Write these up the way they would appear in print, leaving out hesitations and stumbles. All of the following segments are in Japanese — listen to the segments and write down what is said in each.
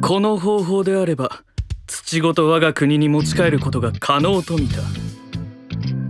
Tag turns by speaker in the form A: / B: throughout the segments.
A: この方法であれば土ごと我が国に持ち帰ることが可能と見た。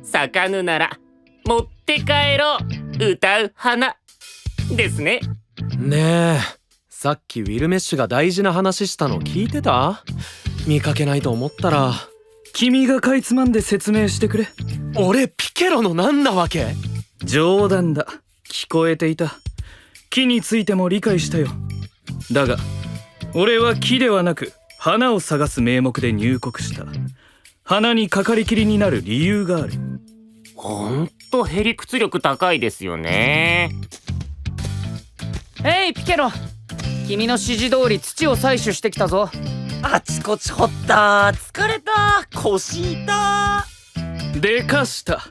B: 咲かぬなら持って帰ろう、歌う花ですね。
C: ねえ、さっきウィルメッシュが大事な話したの聞いてた？見かけないと思ったら。
A: 君がかいつまんで説明してくれ。
C: 俺ピケロの何なわけ？
A: 冗談だ。聞こえていた。木についても理解したよ。だが俺は木ではなく花を探す名目で入国した。花にかかりきりになる理由がある。
B: ほんとへりくつ力高いですよね。
D: ピケロ、君の指示通り土を採取してきたぞ。
E: あちこち掘った。疲れた。腰痛。
A: でかした。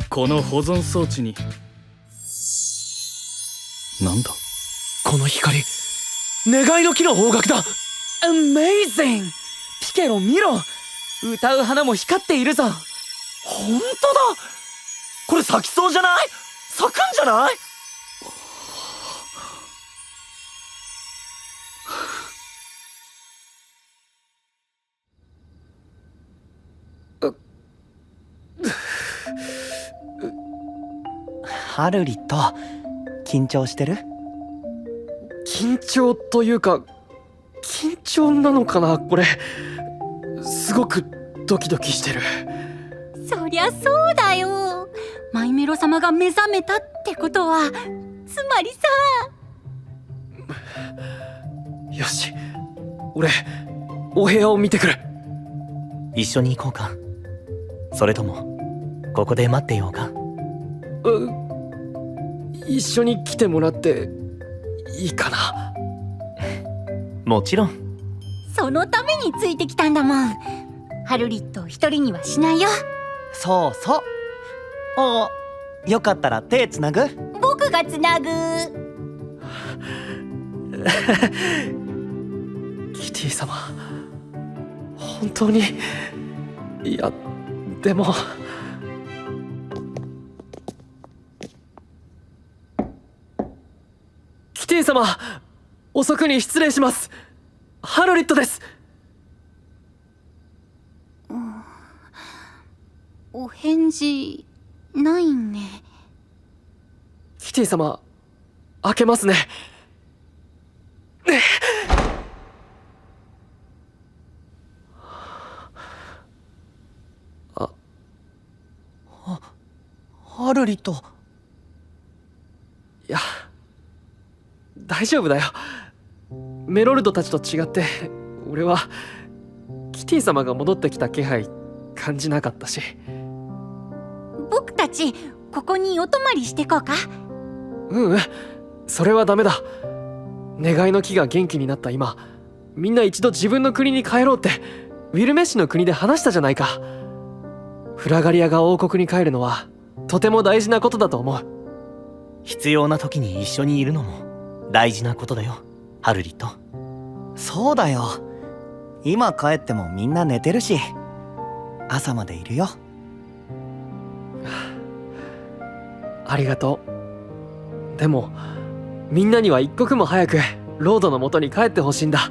A: この保存装置に。なんだ
C: この光、願いの木の方角だ。
D: Amazing！ ピケロ見ろ、歌う花も光っているぞ。
E: ほんとだ。これ咲きそうじゃない？咲くんじゃない？
F: ハルリット、緊張してる？
C: 緊張というか緊張なのかな。これすごくドキドキしてる。
G: そりゃそうだよ。マイメロ様が目覚めたってことは、つまりさ。
C: よし、俺お部屋を見てくる。
F: 一緒に行こうか、それともここで待ってようか。
C: 一緒に来てもらっていいかな。
F: もちろん。
G: そのためについてきたんだもん。ハルリット一人にはしないよ。
F: そうそう。よかったら手つなぐ？
G: 僕がつなぐ。
C: キティ様、本当に。いやでもキティ様、遅くに失礼します。ハルリットです。
G: お返事ないね。
C: キティ様、開けますね。
F: ハルリット。
C: いや大丈夫だよ。メロルドたちと違って俺はキティ様が戻ってきた気配感じなかったし。
G: 僕たちここにお泊まりしてこうか。
C: それはダメだ。願いの木が元気になった今、みんな一度自分の国に帰ろうってウィルメッシュの国で話したじゃないか。フラガリアが王国に帰るのはとても大事なことだと思う。
F: 必要な時に一緒にいるのも大事なことだよ、ハルリット。そうだよ。今帰ってもみんな寝てるし、朝までいるよ。
C: ありがとう。でもみんなには一刻も早くロードの元に帰ってほしいんだ。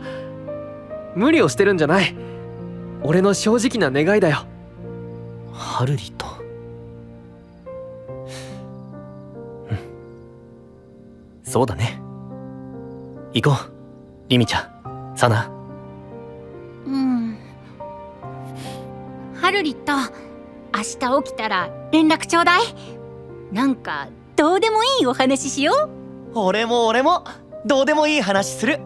C: 無理をしてるんじゃない。俺の正直な願いだよ。
F: ハルリット。そうだね。行こう、リミちゃん、サナ。
G: ハルリット、明日起きたら連絡ちょうだい。なんかどうでもいいお話しよう。
F: 俺もどうでもいい話する。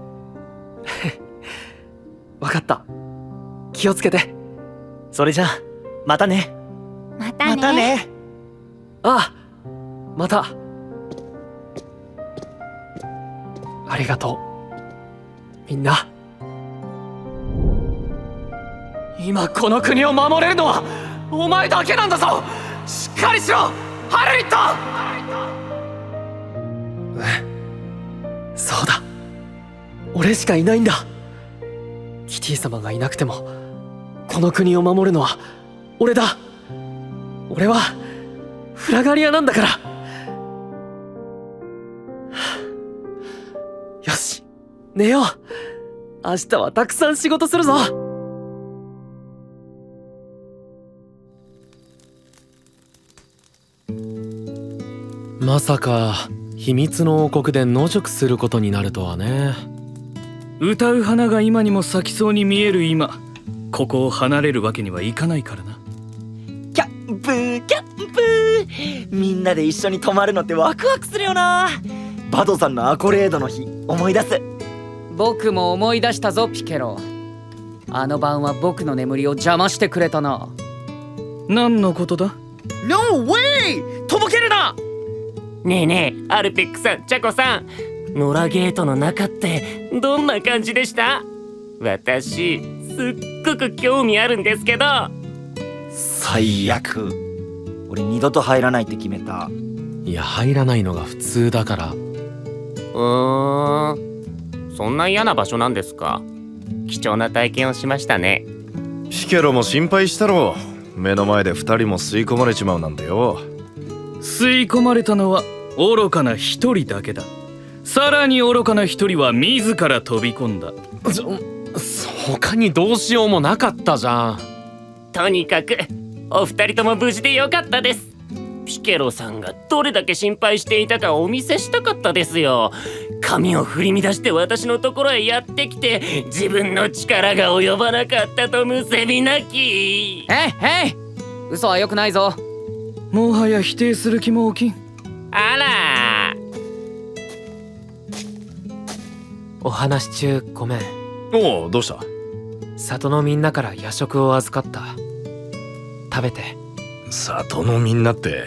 C: わかった。気をつけて。
F: それじゃあまたね。
G: またね。
F: またね。
C: ああ、また。ありがとう、みんな。今この国を守れるのはお前だけなんだぞ。しっかりしろ、ハルリット。そうだ、俺しかいないんだ。キティ様がいなくてもこの国を守るのは俺だ。俺はフラガリアなんだから。寝よう。明日はたくさん仕事するぞ。まさか秘密の王国で野宿することになるとはね。
A: 歌う花が今にも咲きそうに見える今、ここを離れるわけにはいかないからな。
E: キャンプキャンプ、みんなで一緒に泊まるのってワクワクするよな。バドさんのアコレードの日思い出す。
D: 僕も思い出したぞピケロ。あの晩は僕の眠りを邪魔してくれたな。
A: 何のことだ？
E: No way! とぼけるな。
B: ねえねえ、アルペックさん、チャコさん、ノラゲートの中ってどんな感じでした？私すっごく興味あるんですけど。
E: 最悪。俺二度と入らないって決めた。
C: いや、入らないのが普通だから。
B: そんな嫌な場所なんですか？貴重な体験をしましたね。
H: ピケロも心配したろ。目の前で二人も吸い込まれちまうなんてよ。
A: 吸い込まれたのは愚かな一人だけだ。さらに愚かな一人は自ら飛び込んだ。
C: 他にどうしようもなかったじゃん。
B: とにかくお二人とも無事でよかったです。ピケロさんがどれだけ心配していたかお見せしたかったですよ。髪を振り乱して私のところへやってきて、自分の力が及ばなかったとむせび泣き。
D: へい嘘は良くないぞ。
A: もはや否定する気も起きん。
B: あら、
C: お話中ごめん。
H: おお、どうした？
C: 里のみんなから夜食を預かった。食べて。
H: 里のみんなって、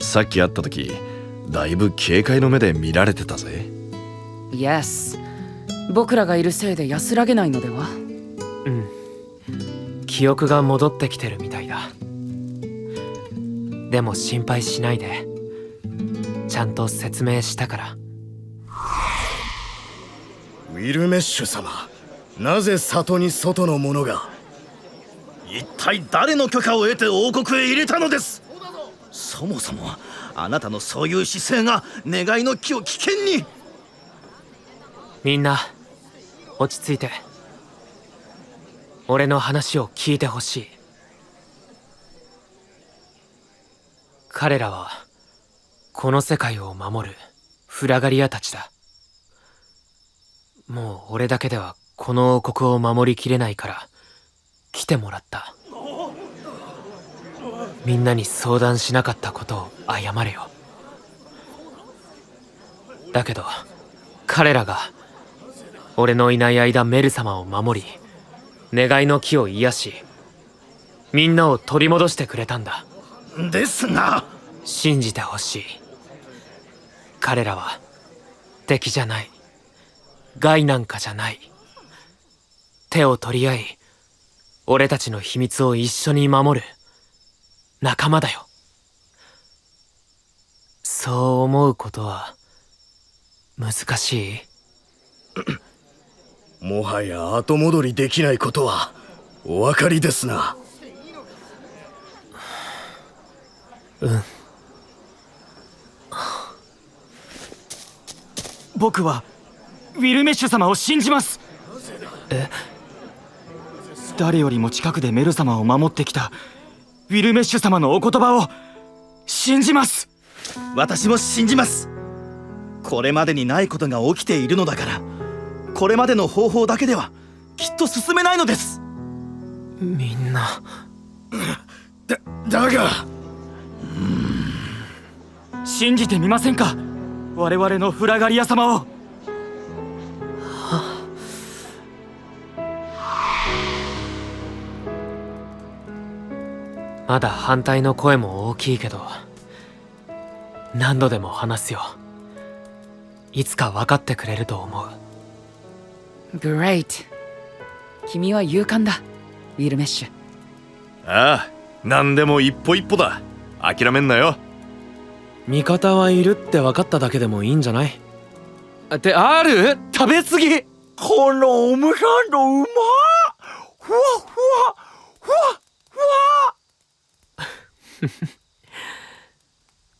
H: さっき会った時だいぶ警戒の目で見られてたぜ。
D: イエス。僕らがいるせいで安らげないのでは？
C: うん。記憶が戻ってきてるみたいだ。でも心配しないで。ちゃんと説明したから。
I: ウィルメッシュ様、なぜ里に外の者が？一体誰の許可を得て王国へ入れたのです？そもそもあなたのそういう姿勢が願いの木を危険に。
C: みんな落ち着いて。俺の話を聞いてほしい。彼らはこの世界を守るフラガリアたちだ。もう俺だけではこの王国を守りきれないから来てもらった。みんなに相談しなかったことを謝れよ。だけど彼らが俺のいない間メル様を守り、願いの木を癒し、みんなを取り戻してくれたんだ。
I: ですが
C: 信じてほしい。彼らは敵じゃない、害なんかじゃない。手を取り合い、俺たちの秘密を一緒に守る仲間だよ。そう思うことは難しい？
I: もはや後戻りできないことはお分かりですな。
C: うん。
E: 僕はウィルメッシュ様を信じます。
C: え？
E: 誰よりも近くでメル様を守ってきたウィルメッシュ様のお言葉を信じます。
I: 私も信じます。これまでにないことが起きているのだから、これまでの方法だけではきっと進めないのです。
C: みんな
I: だが
E: 信じてみませんか、我々のフラガリア様を。
C: まだ反対の声も大きいけど、何度でも話すよ。いつか分かってくれると思う。
D: グレイト。君は勇敢だ、ウィルメッシュ。
H: ああ、何でも一歩一歩だ。諦めんなよ。
C: 味方はいるって分かっただけでもいいんじゃない？ってある？食べ過ぎ。
E: このオムランドうまっ。ふわふわふわふわ。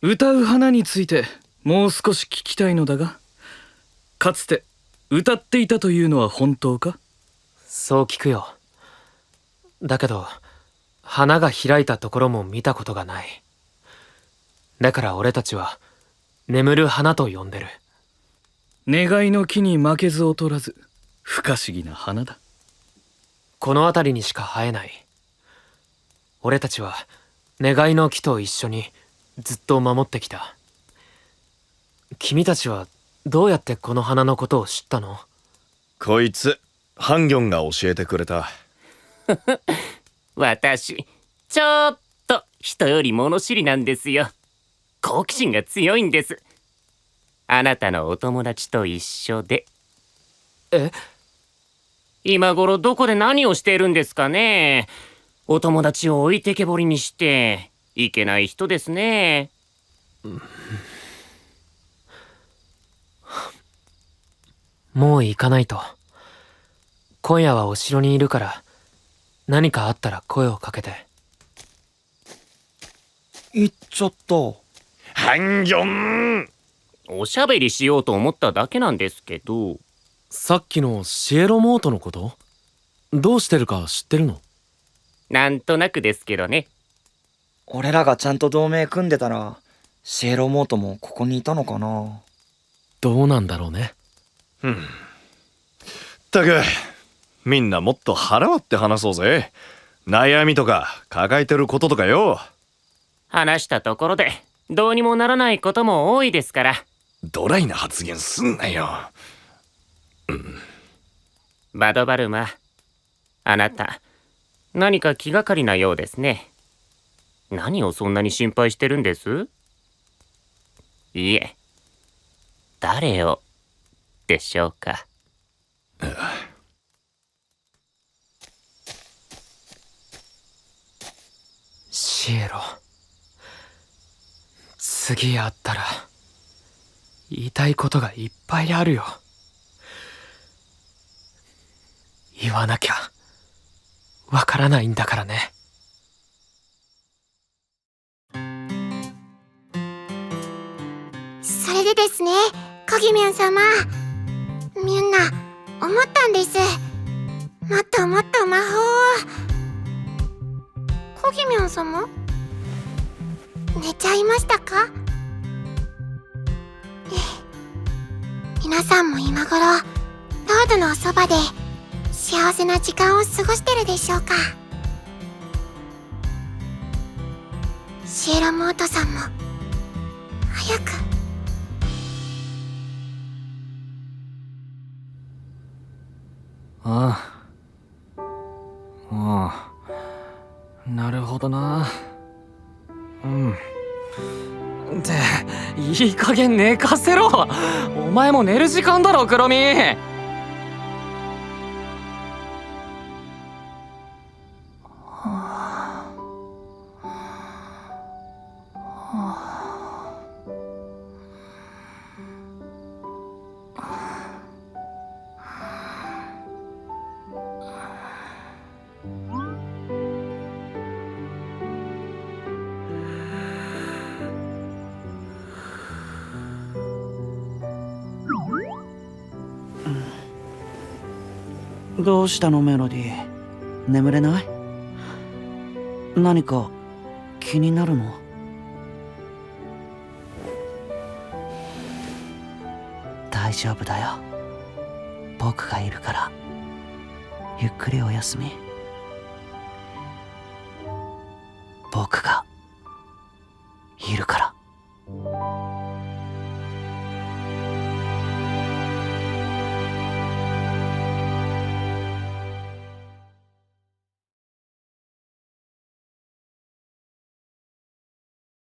A: 歌う花についてもう少し聞きたいのだが、かつて歌っていたというのは本当か？
C: そう聞くよ。だけど花が開いたところも見たことがない。だから俺たちは眠る花と呼んでる。
A: 願いの木に負けず劣らず、不可思議な花だ。
C: この辺りにしか生えない。俺たちは願いの木と一緒にずっと守ってきた。君たちはどうやってこの花のことを知ったの？
H: こいつハンギョンが教えてくれた。
B: 私ちょっと人より物知りなんですよ。好奇心が強いんです。あなたのお友達と一緒で。
C: え？
B: 今頃どこで何をしているんですかね。お友達を置いてけぼりにしていけない人ですね。
C: もう行かないと。今夜はお城にいるから何かあったら声をかけて。
E: 行っちゃった。
H: ハンギョン！
B: おしゃべりしようと思っただけなんですけど。
J: さっきのシエロモートのこと？どうしてるか知ってるの？
B: なんとなくですけどね。
E: 俺らがちゃんと同盟組んでたらシエロモートもここにいたのかな。
J: どうなんだろうね。
H: ったくみんなもっと腹割って話そうぜ。悩みとか抱えてることとかよ。
B: 話したところでどうにもならないことも多いですから。
H: ドライな発言すんなよ。
B: バドバルマ、あなた何か気がかりなようですね。何をそんなに心配してるんです？いえ、誰をでしょうか。
C: シエロ、次会ったら言いたいことがいっぱいあるよ。言わなきゃわからないんだからね。
K: それでですね、コギミョン様、みんな思ったんです。もっともっと魔法を。コギミョン様、寝ちゃいましたか？皆さんも今頃ロードのおそばで幸せな時間を過ごしてるでしょうか？シエロモートさんも早く。
C: ああ、なるほどな。っていい加減寝かせろ。お前も寝る時間だろ、クロミ。
E: どうしたのメロディー、眠れない？何か気になるの？大丈夫だよ、僕がいるから。ゆっくりお休み。僕がいるから。